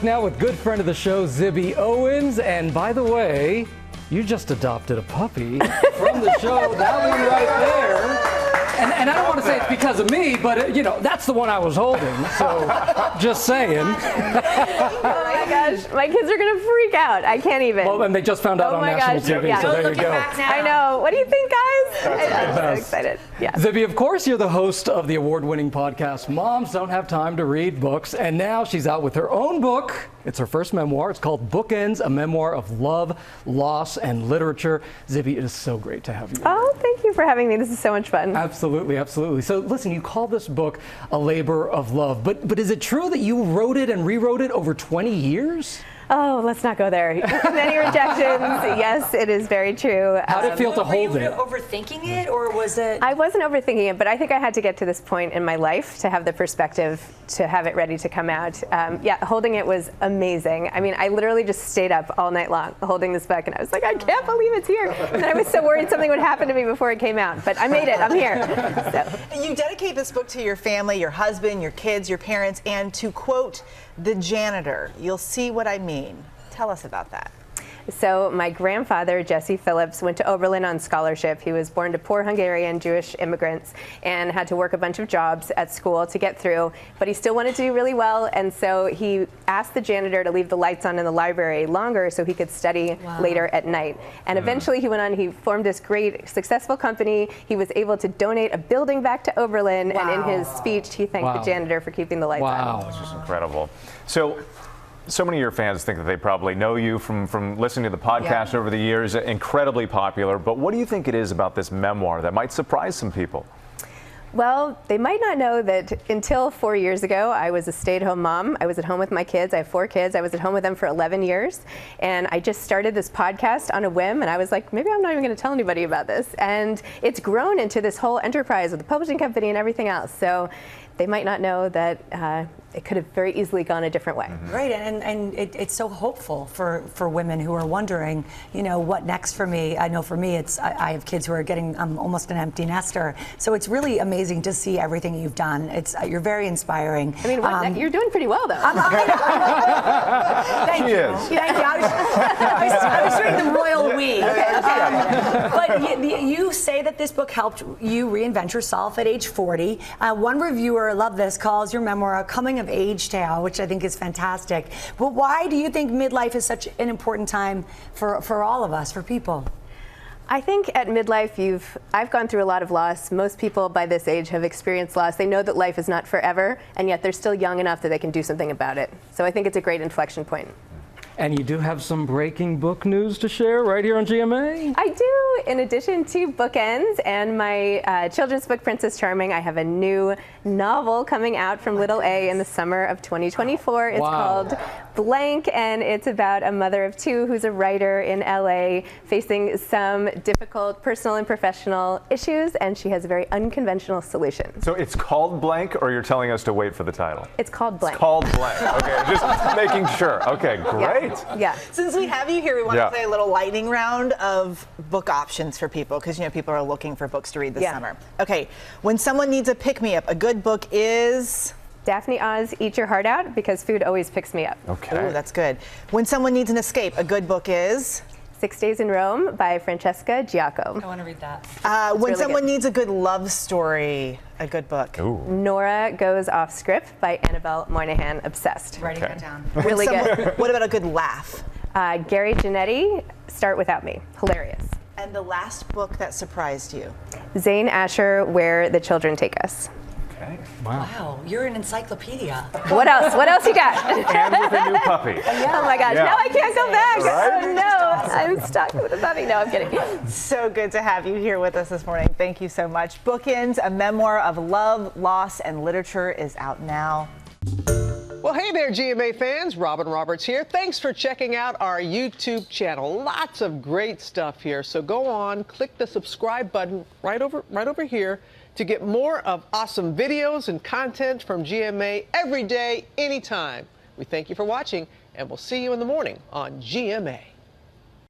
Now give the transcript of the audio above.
Now with good friend of the show, Zibby Owens. And by the way, you just adopted a puppy from the show. That one right there. And I don't want to say it's because of me, but, you know, that's the one I was holding. So, just saying. Oh, my gosh. My kids are going to freak out. I can't even. Well, and they just found out on national TV, yeah. so there you go. I know. What do you think, guys? I'm so excited. Yeah. Zibby, of course, you're the host of the award-winning podcast, Moms Don't Have Time to Read Books. And now she's out with her own book. It's her first memoir. It's called Bookends, a memoir of love, loss, and literature. Zibby, it is so great to have you. Oh, thank you for having me. This is so much fun. Absolutely, absolutely. So listen, you call this book a labor of love, but is it true that you wrote it and rewrote it over 20 years? Oh, let's not go there. Many rejections. Yes, it is very true. How did it feel to hold it? Were you overthinking it, or was it? I wasn't overthinking it, but I think I had to get to this point in my life to have the perspective to have it ready to come out. Yeah, holding it was amazing. I mean, I literally just stayed up all night long holding this book, and I was like, I can't believe it's here. And I was so worried something would happen to me before it came out, but I made it. I'm here. So. You dedicate this book to your family, your husband, your kids, your parents, and to quote the janitor. You'll see what I mean. Tell us about that. So my grandfather, Jesse Phillips, went to Oberlin on scholarship. He was born to poor Hungarian Jewish immigrants and had to work a bunch of jobs at school to get through, but he still wanted to do really well, and so he asked the janitor to leave the lights on in the library longer so he could study later at night. And eventually he went on, he formed this great, successful company. He was able to donate a building back to Oberlin, and in his speech he thanked the janitor for keeping the lights on. That's just incredible. So many of your fans think that they probably know you from listening to the podcast over the years, incredibly popular. But what do you think it is about this memoir that might surprise some people? Well, they might not know that until 4 years ago, I was a stay-at-home mom. I was at home with my kids. I have 4 kids. I was at home with them for 11 years. And I just started this podcast on a whim, and I was like, maybe I'm not even going to tell anybody about this. And it's grown into this whole enterprise with the publishing company and everything else. So they might not know that it could have very easily gone a different way. Mm-hmm. Right, and it's so hopeful for women who are wondering, you know, what next for me. I know for me, I have kids who are getting almost an empty nester. So it's really amazing to see everything you've done. You're very inspiring. I mean, you're doing pretty well, though. Thank you. Thank you. I was doing the royal we. Okay. But you say that this book helped you reinvent yourself at age 40. One reviewer, love this, calls your memoir a coming of age tale, which I think is fantastic. But why do you think midlife is such an important time for all of us, for people? I think at midlife, I've gone through a lot of loss. Most people by this age have experienced loss. They know that life is not forever, and yet they're still young enough that they can do something about it. So I think it's a great inflection point. And you do have some breaking book news to share right here on GMA? I do. In addition to Bookends and my children's book, Princess Charming, I have a new novel coming out from Little A in the summer of 2024. It's called Blank, and it's about a mother of 2 who's a writer in LA facing some difficult personal and professional issues, and she has a very unconventional solution. So it's called Blank, or you're telling us to wait for the title? It's called Blank. It's called Blank. Okay, just making sure. Okay, great. Yeah. Since we have you here, we want to play a little lightning round of book options for people, because you know people are looking for books to read this summer. Okay, when someone needs a pick-me-up, a good book is Daphne Oz, Eat Your Heart Out, because food always picks me up. Okay. Ooh, that's good. When someone needs an escape, a good book is 6 Days in Rome by Francesca Giaco. I want to read that. When someone needs a good love story, a good book. Ooh. Nora Goes Off Script by Annabelle Moynihan. Obsessed. Writing that down. Really good. What about a good laugh? Gary Janetti, Start Without Me. Hilarious. And the last book that surprised you? Zane Asher, Where the Children Take Us. Okay. Wow, you're an encyclopedia. What else? What else you got? And with a new puppy. Oh my gosh, now I can't go back. Right? Oh no, I'm stuck with a puppy. No, I'm kidding. So good to have you here with us this morning. Thank you so much. Bookends, a memoir of love, loss, and literature is out now. Well, hey there, GMA fans. Robin Roberts here. Thanks for checking out our YouTube channel. Lots of great stuff here. So go on, click the subscribe button right over here to get more of awesome videos and content from GMA every day, anytime. We thank you for watching, and we'll see you in the morning on GMA.